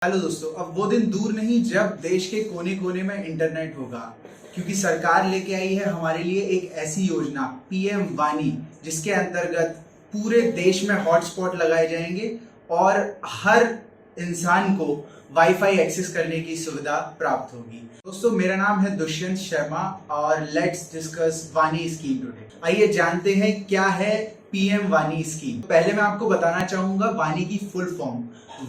Hello दोस्तों, अब वो दिन दूर नहीं जब देश के कोने कोने में इंटरनेट होगा, क्योंकि सरकार लेके आई है हमारे लिए एक ऐसी योजना पीएम वानी, जिसके अंतर्गत पूरे देश में हॉटस्पॉट लगाए जाएंगे और हर इंसान को वाईफाई एक्सेस करने की सुविधा प्राप्त होगी। दोस्तों, मेरा नाम है दुष्यंत शर्मा और लेट्स डिस्कस वानी स्कीम टुडे। आइए जानते हैं क्या है पीएम वानी स्कीम। पहले मैं आपको बताना चाहूंगा वानी की फुल फॉर्म।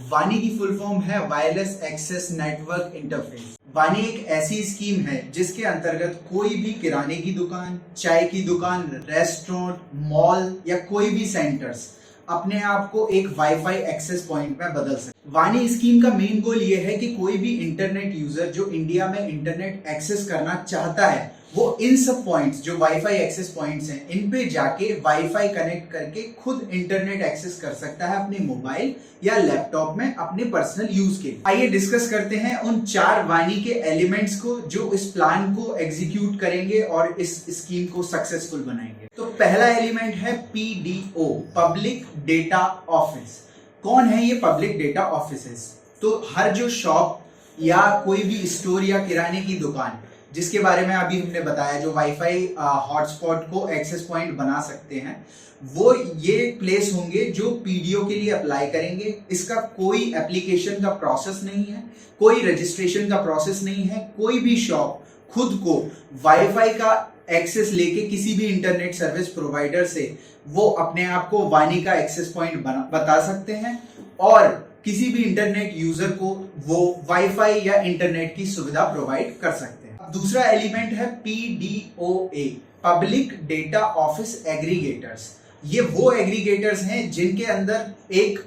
वानी की फुल फॉर्म है वायरलेस एक्सेस नेटवर्क इंटरफेस। वानी एक ऐसी स्कीम है जिसके अंतर्गत कोई भी किराने की दुकान, चाय की दुकान, रेस्टोरेंट, मॉल या कोई भी सेंटर्स अपने आप को एक वाईफाई एक्सेस पॉइंट में बदल सकते। वानी स्कीम का मेन गोल ये है कि कोई भी इंटरनेट यूजर जो इंडिया में इंटरनेट एक्सेस करना चाहता है वो इन सब पॉइंट्स जो वाईफाई एक्सेस पॉइंट्स हैं इन पे जाके वाईफाई कनेक्ट करके खुद इंटरनेट एक्सेस कर सकता है अपने मोबाइल या लैपटॉप में अपने पर्सनल यूज के लिए। आइए डिस्कस करते हैं उन 4 वानी के एलिमेंट्स को जो इस प्लान को एग्जीक्यूट करेंगे और इस स्कीम को सक्सेसफुल बनाएंगे। तो पहला एलिमेंट है पीडीओ, पब्लिक डेटा ऑफिस। कौन है ये पब्लिक डेटा ऑफिसेस? तो हर जो शॉप या कोई भी स्टोर या किराने की दुकान जिसके बारे में अभी हमने बताया, जो वाईफाई हॉटस्पॉट को एक्सेस पॉइंट बना सकते हैं, वो ये प्लेस होंगे जो पीडीओ के लिए अप्लाई करेंगे। इसका कोई एप्लीकेशन का प्रोसेस नहीं है, कोई रजिस्ट्रेशन का प्रोसेस नहीं है। कोई भी शॉप खुद को वाईफाई का एक्सेस लेके किसी भी इंटरनेट सर्विस प्रोवाइडर से वो अपने आप को वानी का एक्सेस पॉइंट बता सकते हैं और किसी भी इंटरनेट यूजर को वो वाईफाई या इंटरनेट की सुविधा प्रोवाइड कर सकते हैं। दूसरा एलिमेंट है पीडीओए, पब्लिक डेटा ऑफिस एग्रीगेटर्स। ये वो एग्रीगेटर्स हैं जिनके अंदर एक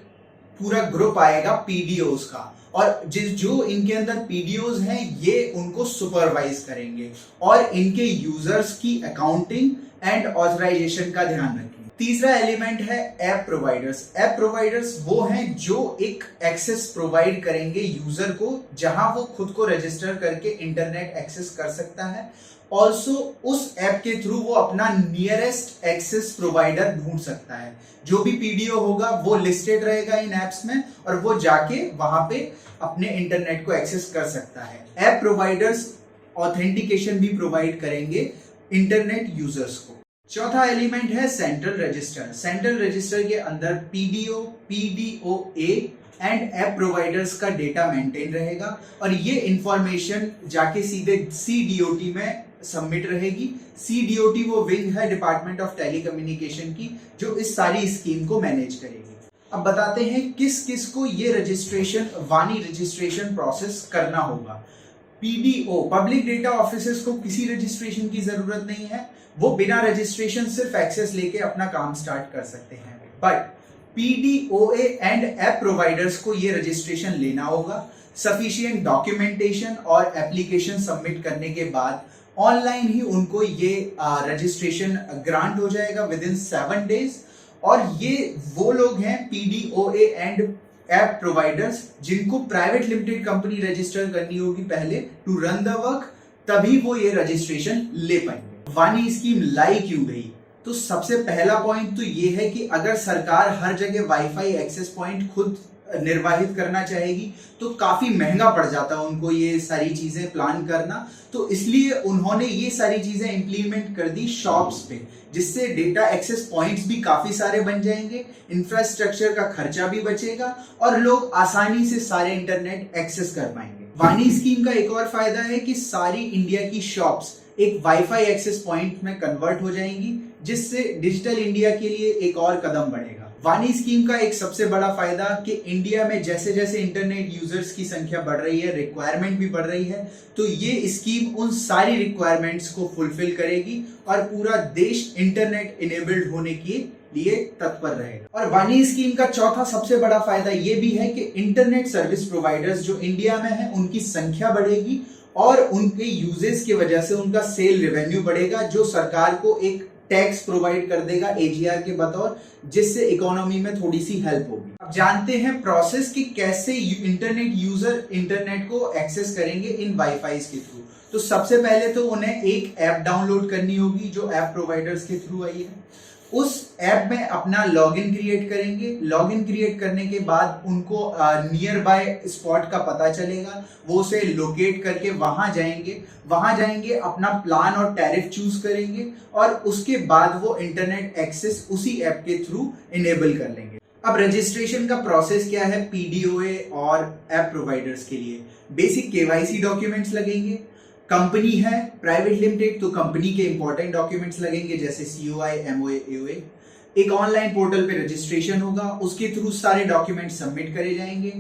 पूरा ग्रुप आएगा पीडीओस का, और जो इनके अंदर पीडीओस हैं ये उनको सुपरवाइज करेंगे और इनके यूजर्स की अकाउंटिंग एंड ऑथराइजेशन का ध्यान रखेंगे। तीसरा एलिमेंट है ऐप प्रोवाइडर्स। ऐप प्रोवाइडर्स वो हैं जो एक एक्सेस प्रोवाइड करेंगे यूजर को, जहां वो खुद को रजिस्टर करके इंटरनेट एक्सेस कर सकता है। ऑल्सो उस ऐप के थ्रू वो अपना नियरेस्ट एक्सेस प्रोवाइडर ढूंढ सकता है। जो भी पीडीओ होगा वो लिस्टेड रहेगा इन एप्स में और वो जाके वहां पे अपने इंटरनेट को एक्सेस कर सकता है। ऐप प्रोवाइडर्स ऑथेंटिकेशन भी प्रोवाइड करेंगे इंटरनेट यूजर्स को। चौथा एलिमेंट है सेंट्रल रजिस्टर। सेंट्रल रजिस्टर के अंदर पीडीओ, पीडीओए एंड ऐप प्रोवाइडर्स का डेटा मेंटेन रहेगा और ये इंफॉर्मेशन जाके सीधे सीडीओटी में सबमिट रहेगी। सीडीओटी वो विंग है डिपार्टमेंट ऑफ टेलीकम्युनिकेशन की जो इस सारी स्कीम को मैनेज करेगी। अब बताते हैं किस किस को ये रजिस्ट्रेशन, वानी रजिस्ट्रेशन प्रोसेस करना होगा। पीडीओ, पब्लिक डेटा ऑफिसेस को किसी रजिस्ट्रेशन की जरूरत नहीं है, वो बिना रजिस्ट्रेशन सिर्फ एक्सेस लेके अपना काम स्टार्ट कर सकते हैं। बट पीडीओए एंड ऐप प्रोवाइडर्स को ये रजिस्ट्रेशन लेना होगा। सफिशिएंट डॉक्यूमेंटेशन और एप्लीकेशन सबमिट करने के बाद ऑनलाइन ही उनको ये रजिस्ट्रेशन ग्रांट हो जाएगा विद इन 7 डेज। और ये वो लोग हैं पीडीओए एंड ऐप प्रोवाइडर्स जिनको प्राइवेट लिमिटेड कंपनी रजिस्टर करनी होगी पहले टू रन द वर्क, तभी वो ये रजिस्ट्रेशन ले पाएंगे। वानी स्कीम लाई क्यों गई? तो सबसे पहला पॉइंट तो ये है कि अगर सरकार हर जगह वाईफाई एक्सेस पॉइंट खुद निर्वाहित करना चाहेगी तो काफी महंगा पड़ जाता है उनको ये सारी चीजें प्लान करना। तो इसलिए उन्होंने ये सारी चीजें इंप्लीमेंट कर दी शॉप्स पे, जिससे डेटा एक्सेस पॉइंट्स भी काफी सारे बन जाएंगे, इंफ्रास्ट्रक्चर का खर्चा भी बचेगा और लोग आसानी से सारे इंटरनेट एक्सेस कर पाएंगे। वानी स्कीम का एक और फायदा है कि सारी इंडिया की शॉप्स एक वाईफाई एक्सेस पॉइंट में कन्वर्ट हो जाएंगी, जिससे डिजिटल इंडिया के लिए एक और कदम बढ़ेगा। वानी स्कीम का एक सबसे बड़ा फायदा कि इंडिया में जैसे जैसे इंटरनेट यूजर्स की संख्या बढ़ रही है, रिक्वायरमेंट भी बढ़ रही है, तो ये स्कीम उन सारी रिक्वायरमेंट्स को फुलफिल करेगी और पूरा देश इंटरनेट इनेबल्ड होने के लिए तत्पर रहेगा। और वानी स्कीम का चौथा सबसे बड़ा फायदा ये भी है कि इंटरनेट सर्विस प्रोवाइडर्स जो इंडिया में है उनकी संख्या बढ़ेगी और उनके यूजेस की वजह से उनका सेल रेवेन्यू बढ़ेगा, जो सरकार को एक टैक्स प्रोवाइड कर देगा एजीआर के बतौर, जिससे इकोनॉमी में थोड़ी सी हेल्प होगी। अब जानते हैं प्रोसेस कि कैसे इंटरनेट यूजर इंटरनेट को एक्सेस करेंगे इन वाईफाई के थ्रू। तो सबसे पहले तो उन्हें एक ऐप डाउनलोड करनी होगी जो ऐप प्रोवाइडर्स के थ्रू आई है। उस ऐप में अपना लॉगिन क्रिएट करेंगे। लॉगिन क्रिएट करने के बाद उनको नियर बाय स्पॉट का पता चलेगा, वो उसे लोकेट करके वहां जाएंगे अपना प्लान और टैरिफ चूज करेंगे और उसके बाद वो इंटरनेट एक्सेस उसी ऐप के थ्रू इनेबल कर लेंगे। अब रजिस्ट्रेशन का प्रोसेस क्या है पीडीओए और ऐप प्रोवाइडर्स के लिए? बेसिक केवाईसी डॉक्यूमेंट्स लगेंगे। कंपनी है प्राइवेट लिमिटेड तो कंपनी के इंपॉर्टेंट डॉक्यूमेंट्स लगेंगे जैसे सीओआई, एमओए, एओए। एक ऑनलाइन पोर्टल पे रजिस्ट्रेशन होगा, उसके थ्रू सारे डॉक्यूमेंट्स सबमिट करे जाएंगे।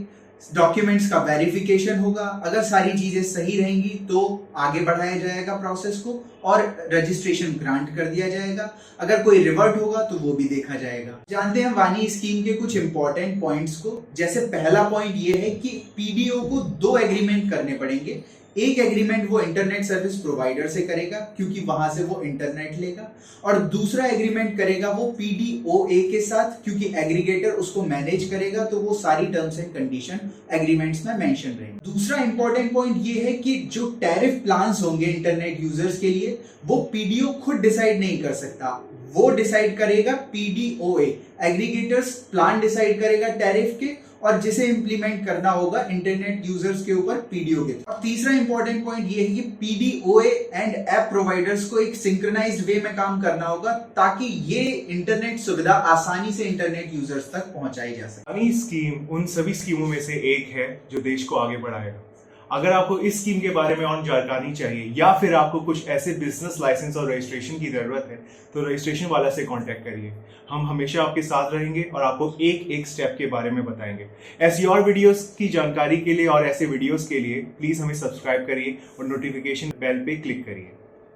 डॉक्यूमेंट्स का वेरिफिकेशन होगा, अगर सारी चीजें सही रहेंगी तो आगे बढ़ाया जाएगा प्रोसेस को और रजिस्ट्रेशन ग्रांट कर दिया जाएगा। अगर कोई रिवर्ट होगा तो वो भी देखा जाएगा। जानते हैं वानी स्कीम के कुछ इंपॉर्टेंट पॉइंट्स को। जैसे पहला पॉइंट ये है कि पीडीओ को 2 एग्रीमेंट करने पड़ेंगे। एक एग्रीमेंट वो इंटरनेट सर्विस प्रोवाइडर से करेगा क्योंकि वहां से वो इंटरनेट लेगा, और दूसरा एग्रीमेंट करेगा वो पीडीओए के साथ क्योंकि एग्रीगेटर उसको मैनेज करेगा, तो वो सारी टर्म्स एंड कंडीशन एग्रीमेंट्स में मेंशन रहेंगे। दूसरा इंपॉर्टेंट पॉइंट ये है कि जो टैरिफ प्लान्स होंगे इंटरनेट यूजर्स के लिए वो पीडीओ खुद डिसाइड नहीं कर सकता, वो डिसाइड करेगा पीडीओए। एग्रीगेटर्स प्लान डिसाइड करेगा टैरिफ के और जिसे इंप्लीमेंट करना होगा इंटरनेट यूजर्स के ऊपर पीडीओ के। अब तीसरा इंपॉर्टेंट पॉइंट ये है कि पीडीओए एंड ऐप प्रोवाइडर्स को एक सिंक्रोनाइज्ड वे में काम करना होगा ताकि ये इंटरनेट सुविधा आसानी से इंटरनेट यूजर्स तक पहुंचाई जा सके। वानी स्कीम उन सभी स्कीमों में से एक है जो देश को आगे बढ़ाएगा। अगर आपको इस स्कीम के बारे में और जानकारी चाहिए या फिर आपको कुछ ऐसे बिजनेस लाइसेंस और रजिस्ट्रेशन की जरूरत है तो रजिस्ट्रेशन वाला से कांटेक्ट करिए। हम हमेशा आपके साथ रहेंगे और आपको एक एक स्टेप के बारे में बताएंगे। ऐसी और वीडियोस की जानकारी के लिए और ऐसे वीडियोस के लिए प्लीज हमें सब्सक्राइब करिए और नोटिफिकेशन बेल पे क्लिक करिए।